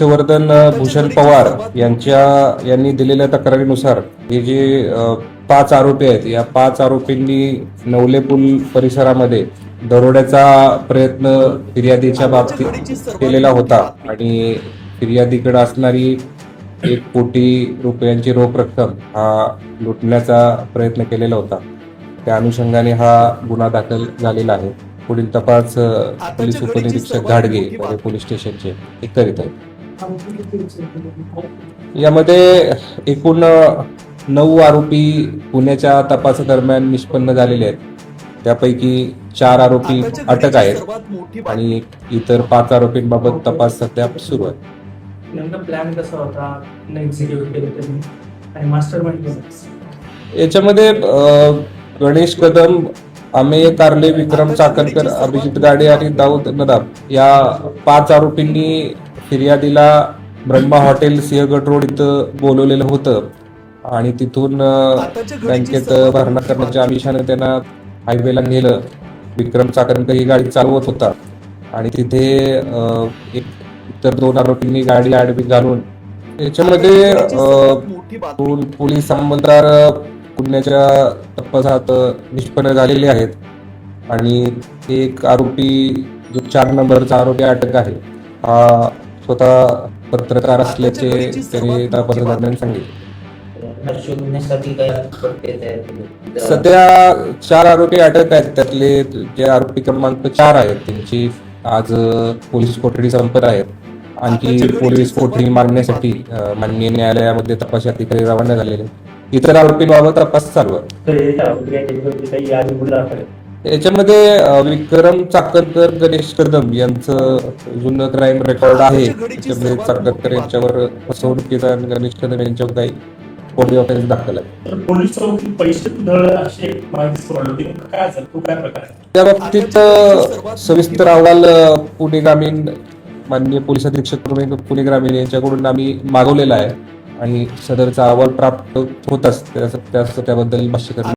हर्षवर्धन भूषण पवार यांनी दिलेल्या तक्रारीनुसार हे जे 5 आरोपी आहेत, या 5 आरोपींनी नवले पूल परिसरामध्ये दरोड्याचा प्रयत्न फिर्यादीच्या बाबतीत केलेला होता आणि फिर्यादीकडे असणारी 1 कोटी रुपयांची रोख रक्कम हा लुटण्याचा प्रयत्न केलेला होता. त्या अनुषंगाने हा गुन्हा दाखल झालेला आहे. पुढील तपास पोलीस उपनिरीक्षक घाडगे पोलीस स्टेशनचे हे करीत आहेत. यामध्ये एकूण 9 आरोपी पुण्याच्या तपासादरम्यान निष्पन्न झालेले आहेत. त्यापैकी 4 आरोपी अटक आहेत आणि इतर 5 आरोपींबाबत तपास सध्या सुरू आहे. नेमका प्लॅन कसा होता, एक्झिक्यूट केलं त्यांनी आणि मास्टरमाइंड याच्यामध्ये गणेश कदम, अमेय कारले, विक्रम चाकणकर, अभिजित गाडे आणि दाऊद नदाब या 5 आरोपींनी फिर्यादीला ब्रह्मा हॉटेल सिंहगड रोड इथं बोलवलेलं होतं आणि तिथून बँकेत भरणा करण्याच्या आमिषाने त्यांना हायवेला नेलं. विक्रम चाकणकर ही गाडी चालवत होता आणि तिथे इतर 2 आरोपींनी गाडी आडवी घालून याच्यामध्ये पोलीस अंमलदार गुन्ह्याच्या तपासात निष्पन्न झालेले आहेत आणि एक आरोपी जो 4 नंबरचा आरोपी अटक आहे हा स्वतः पत्रकार असल्याचे त्यांनी तपासादरम्यान सांगितले. सध्या 4 आरोपी अटक आहेत. त्यातले जे आरोपी क्रमांक 4 आहेत त्यांची आज पोलीस कोठडी संपत आहेत. आणखी पोलीस कोठडी मागण्यासाठी माननीय न्यायालयामध्ये तपास अधिकारी रवाना झालेले. इतर आरोपींबाबत तपास चालू आहे. याच्यामध्ये विक्रम चाकणकर, गणेश कदम यांचं जुनं क्राईम रेकॉर्ड आहे. त्याच्यामध्ये चाकणकर यांच्यावर फसवणुकीचा आणि गणेश कदम यांच्यावर काही बॉडी ऑफेन्स दाखल आहे. त्या बाबतीत सविस्तर अहवाल पुणे ग्रामीण माननीय पोलीस अधीक्षक पुणे ग्रामीण यांच्याकडून आम्ही मागवलेला आहे आणि सदरचा अहवाल प्राप्त होताच त्याबद्दल भाष्य करण्यात